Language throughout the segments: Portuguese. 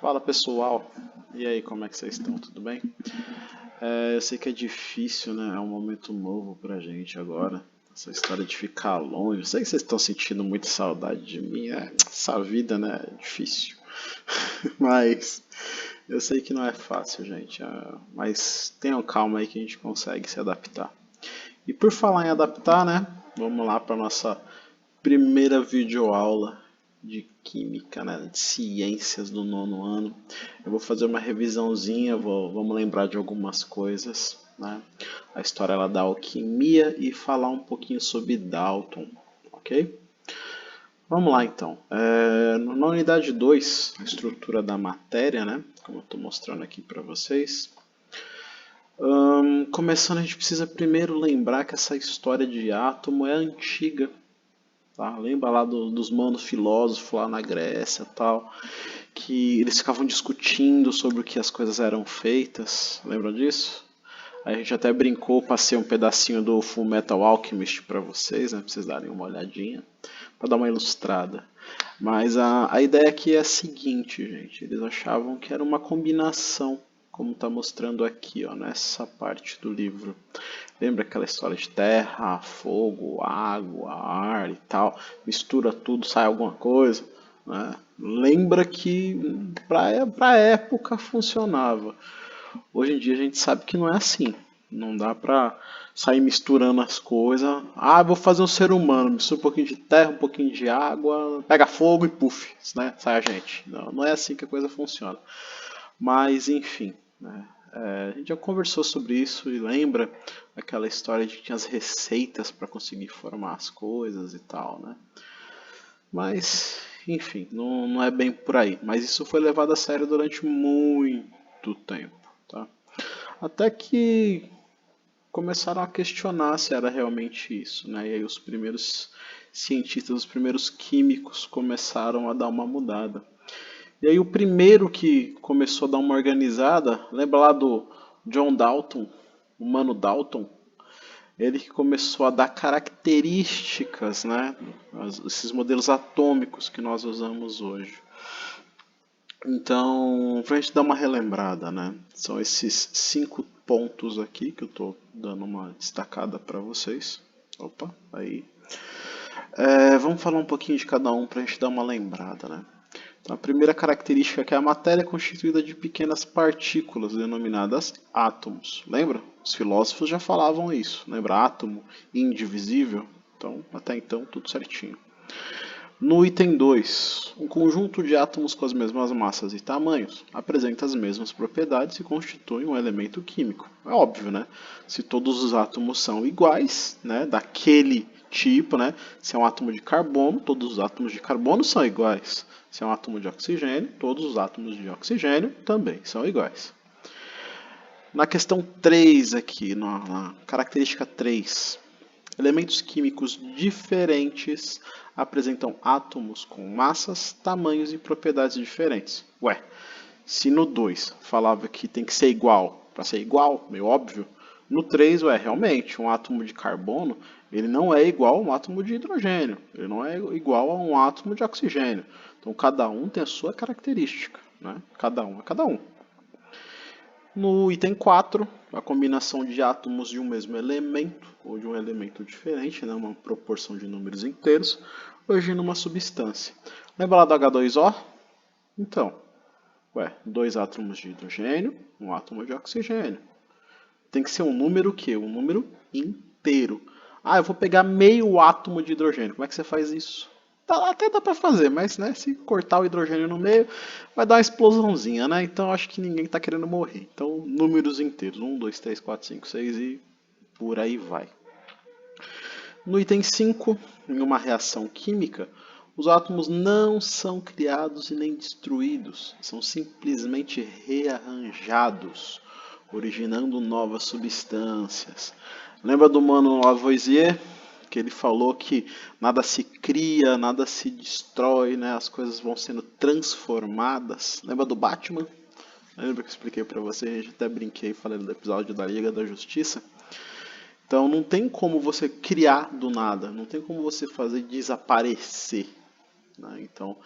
Fala pessoal, e aí, como é que vocês estão? Tudo bem? Eu sei que é difícil, né? É um momento novo pra gente agora. Essa história de ficar longe. Eu sei que vocês estão sentindo muita saudade de mim. Essa vida, né? É difícil. Mas eu sei que não é fácil, gente. Mas tenham calma aí que a gente consegue se adaptar. E por falar em adaptar, né? Vamos lá para nossa primeira videoaula de química, né, de ciências do nono ano. Eu vou fazer uma revisãozinha, vamos lembrar de algumas coisas, né? A história ela da alquimia e falar um pouquinho sobre Dalton, ok? Vamos lá então. Na unidade 2, a estrutura da matéria, né? Como eu estou mostrando aqui para vocês. Começando, a gente precisa primeiro lembrar que essa história de átomo é antiga. Tá? Lembra lá dos manos filósofos lá na Grécia tal, que eles ficavam discutindo sobre o que as coisas eram feitas. Lembram disso? A gente até brincou, passei um pedacinho do Full Metal Alchemist para vocês, né, pra vocês darem uma olhadinha, para dar uma ilustrada. Mas a ideia aqui é a seguinte, gente. Eles achavam que era uma combinação, como está mostrando aqui, ó, nessa parte do livro. Lembra aquela história de terra, fogo, água, ar e tal? Mistura tudo, sai alguma coisa, né? Lembra que para a época funcionava. Hoje em dia a gente sabe que não é assim. Não dá pra sair misturando as coisas. Ah, vou fazer um ser humano, mistura um pouquinho de terra, um pouquinho de água, pega fogo e puff, né? Sai a gente. Não, não é assim que a coisa funciona. Mas enfim, né? A gente já conversou sobre isso e lembra aquela história de que tinha as receitas para conseguir formar as coisas e tal, né? Mas, enfim, não é bem por aí. Mas isso foi levado a sério durante muito tempo, tá? Até que começaram a questionar se era realmente isso, né? E aí os primeiros cientistas, os primeiros químicos começaram a dar uma mudada. E aí o primeiro que começou a dar uma organizada, lembra lá do John Dalton, o Mano Dalton? Ele que começou a dar características, né? Esses modelos atômicos que nós usamos hoje. Então, pra gente dar uma relembrada, né? São esses 5 pontos aqui que eu estou dando uma destacada para vocês. Opa, aí. Vamos falar um pouquinho de cada um para a gente dar uma lembrada, né? Então, a primeira característica é que a matéria é constituída de pequenas partículas denominadas átomos. Lembra? Os filósofos já falavam isso. Lembra? Átomo indivisível. Então, até então, tudo certinho. No item 2, um conjunto de átomos com as mesmas massas e tamanhos apresenta as mesmas propriedades e constitui um elemento químico. É óbvio, né? Se todos os átomos são iguais, né, daquele tipo, né? Se é um átomo de carbono, todos os átomos de carbono são iguais. Se é um átomo de oxigênio, todos os átomos de oxigênio também são iguais. Na questão 3 aqui, na característica 3, elementos químicos diferentes apresentam átomos com massas, tamanhos e propriedades diferentes. Ué, se no 2 falava que tem que ser igual, para ser igual, meio óbvio, no 3, realmente, um átomo de carbono, ele não é igual a um átomo de hidrogênio, ele não é igual a um átomo de oxigênio. Então cada um tem a sua característica, né? Cada um é cada um. No item 4, a combinação de átomos de um mesmo elemento, ou de um elemento diferente, né, uma proporção de números inteiros, origina uma substância. Lembra lá do H2O? Então, dois átomos de hidrogênio, um átomo de oxigênio. Tem que ser um número que? Um número inteiro. Ah, eu vou pegar meio átomo de hidrogênio. Como é que você faz isso? Até dá para fazer, mas né, se cortar o hidrogênio no meio, vai dar uma explosãozinha, né? Então acho que ninguém está querendo morrer. Então, números inteiros: 1, 2, 3, 4, 5, 6 e por aí vai. No item 5, em uma reação química, os átomos não são criados e nem destruídos, são simplesmente rearranjados, originando novas substâncias. Lembra do mano Lavoisier? Que ele falou que nada se cria, nada se destrói, né? As coisas vão sendo transformadas. Lembra do Batman? Lembra que eu expliquei para vocês? Até brinquei falando do episódio da Liga da Justiça. Então não tem como você criar do nada, não tem como você fazer desaparecer, né? Então,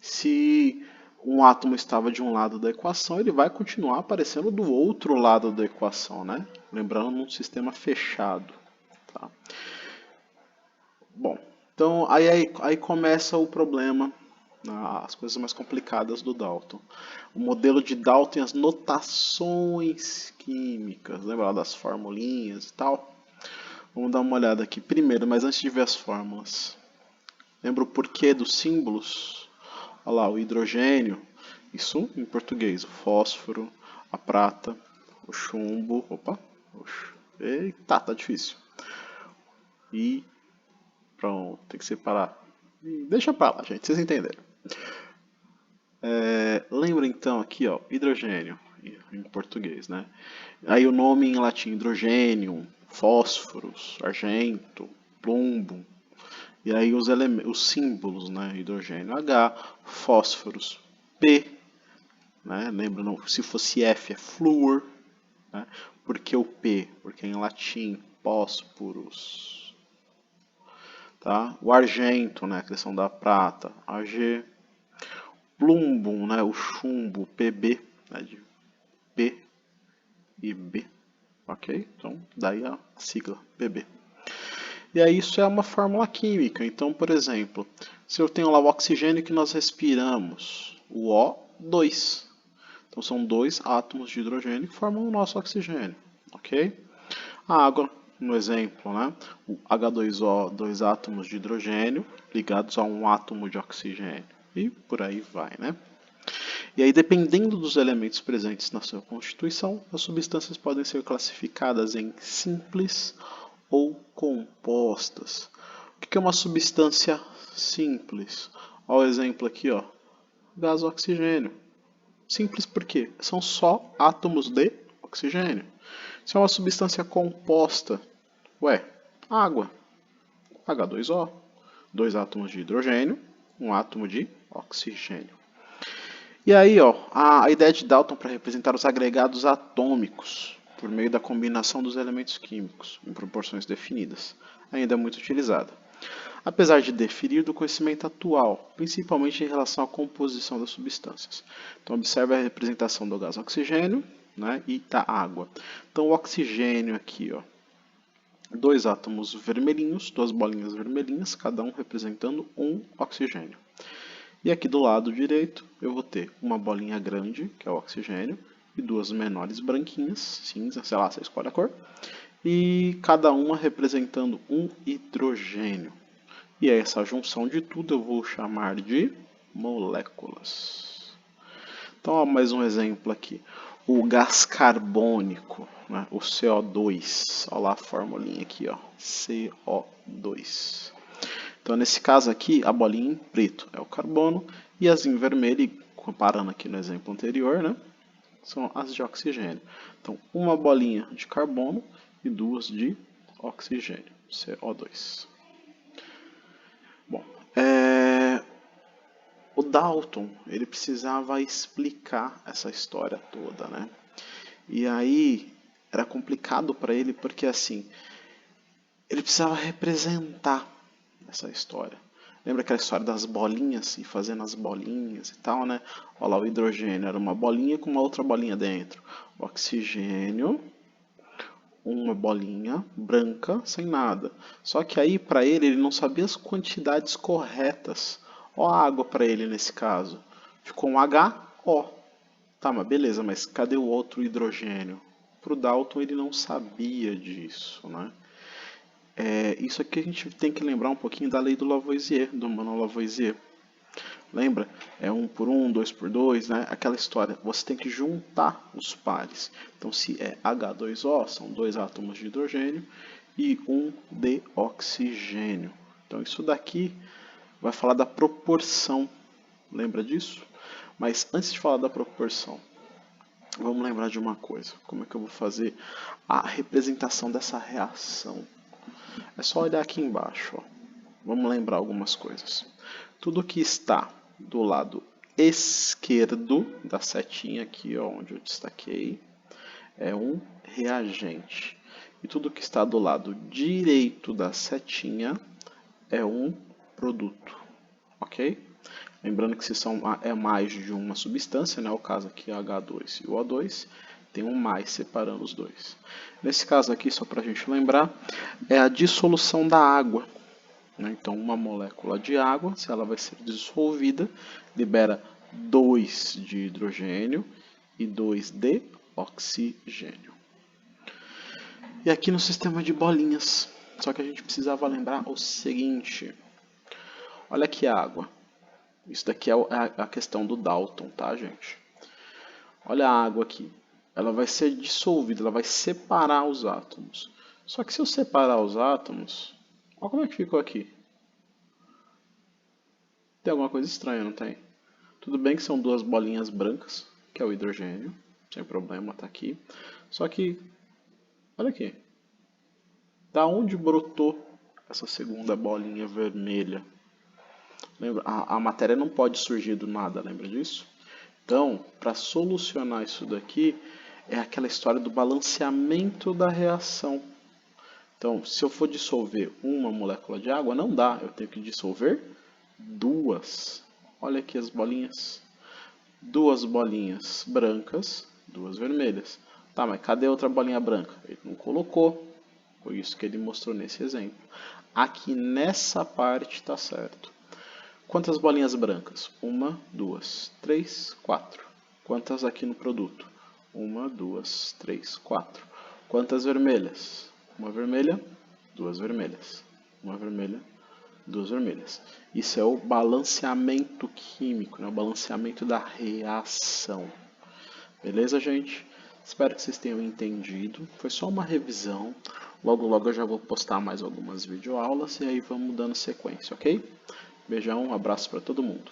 se um átomo estava de um lado da equação, ele vai continuar aparecendo do outro lado da equação, né? Lembrando, num sistema fechado. Tá? Bom, então aí começa o problema, as coisas mais complicadas do Dalton. O modelo de Dalton tem as notações químicas, lembra das formulinhas e tal? Vamos dar uma olhada aqui primeiro, mas antes de ver as fórmulas. Lembra o porquê dos símbolos? Olha lá, o hidrogênio, isso em português, o fósforo, a prata, o chumbo, opa, eita, tá difícil. E pronto, tem que separar. Deixa pra lá, gente, vocês entenderam. Lembra então aqui, ó, hidrogênio, em português, né? Aí o nome em latim, hidrogênio, fósforos, argento, plumbo. E aí os símbolos, né? Hidrogênio H, fósforos P, né? Lembra, se fosse F é flúor, né? Por que o P? Porque em latim, fósforos. Tá? O argento, né? A questão da prata, Ag. Plumbo, né? O chumbo, PB, né? De P e B. Ok? Então, daí a sigla PB. E aí isso é uma fórmula química. Então, por exemplo, se eu tenho lá o oxigênio que nós respiramos, o O2. Então são dois átomos de hidrogênio que formam o nosso oxigênio, ok? A água, no exemplo, né? O H2O, dois átomos de hidrogênio ligados a um átomo de oxigênio. E por aí vai, né? E aí, dependendo dos elementos presentes na sua constituição, as substâncias podem ser classificadas em simples ou compostas. O que é uma substância simples? Olha o exemplo aqui, ó. Gás oxigênio. Simples porque são só átomos de oxigênio. Se é uma substância composta, água, H2O, dois átomos de hidrogênio, um átomo de oxigênio. E aí, ó, a ideia de Dalton para representar os agregados atômicos por meio da combinação dos elementos químicos em proporções definidas ainda é muito utilizada. Apesar de diferir do conhecimento atual, principalmente em relação à composição das substâncias. Então, observe a representação do gás oxigênio, né, e da água. Então, o oxigênio aqui, ó, dois átomos vermelhinhos, duas bolinhas vermelhinhas, cada um representando um oxigênio. E aqui do lado direito eu vou ter uma bolinha grande, que é o oxigênio, e duas menores branquinhas, cinza, sei lá, você escolhe a cor, e cada uma representando um hidrogênio. E essa junção de tudo eu vou chamar de moléculas. Então, ó, mais um exemplo aqui. O gás carbônico, né? O CO2. Olha lá a formulinha aqui, ó. CO2. Então, nesse caso aqui, a bolinha em preto é o carbono e as em vermelho, comparando aqui no exemplo anterior, né? São as de oxigênio. Então, uma bolinha de carbono e duas de oxigênio, CO2. Bom, o Dalton, ele precisava explicar essa história toda, né? E aí era complicado para ele porque assim, ele precisava representar essa história. Lembra aquela história das bolinhas e fazendo as bolinhas e tal, né? Olha lá, o hidrogênio era uma bolinha com uma outra bolinha dentro. O oxigênio, uma bolinha branca sem nada. Só que aí para ele não sabia as quantidades corretas. Ó a água para ele nesse caso. Ficou um HO. Tá, mas beleza, mas cadê o outro hidrogênio? Para o Dalton ele não sabia disso, né? Isso aqui a gente tem que lembrar um pouquinho da lei do Lavoisier, do Manuel Lavoisier. Lembra? É 1 por 1, 2 por 2, né? Aquela história. Você tem que juntar os pares. Então, se é H2O, são dois átomos de hidrogênio e um de oxigênio. Então, isso daqui vai falar da proporção. Lembra disso? Mas antes de falar da proporção, vamos lembrar de uma coisa. Como é que eu vou fazer a representação dessa reação? É só olhar aqui embaixo. Ó. Vamos lembrar algumas coisas. Tudo que está do lado esquerdo da setinha aqui, ó, onde eu destaquei, é um reagente. E tudo que está do lado direito da setinha é um produto. Ok? Lembrando que se é mais de uma substância, né, o caso aqui é H2 e o O2, tem um mais separando os dois. Nesse caso aqui, só para a gente lembrar, é a dissolução da água. Então, uma molécula de água, se ela vai ser dissolvida, libera 2 de hidrogênio e 2 de oxigênio. E aqui no sistema de bolinhas, só que a gente precisava lembrar o seguinte. Olha aqui a água. Isso daqui é a questão do Dalton, tá, gente? Olha a água aqui. Ela vai ser dissolvida, ela vai separar os átomos. Só que se eu separar os átomos, olha como é que ficou aqui. Tem alguma coisa estranha, não tem? Tudo bem que são duas bolinhas brancas, que é o hidrogênio, sem problema, tá aqui. Só que, olha aqui. Da onde brotou essa segunda bolinha vermelha? Lembra? A matéria não pode surgir do nada, lembra disso? Então, para solucionar isso daqui, é aquela história do balanceamento da reação. Então, se eu for dissolver uma molécula de água, não dá. Eu tenho que dissolver duas. Olha aqui as bolinhas. Duas bolinhas brancas, duas vermelhas. Tá, mas cadê a outra bolinha branca? Ele não colocou. Foi isso que ele mostrou nesse exemplo. Aqui nessa parte está certo. Quantas bolinhas brancas? 1, 2, 3, 4. Quantas aqui no produto? 1, 2, 3, 4. Quantas vermelhas? Uma vermelha, duas vermelhas. Uma vermelha, duas vermelhas. Isso é o balanceamento químico, né? O balanceamento da reação. Beleza, gente? Espero que vocês tenham entendido. Foi só uma revisão. Logo, logo eu já vou postar mais algumas videoaulas e aí vamos dando sequência, ok? Beijão, um abraço para todo mundo.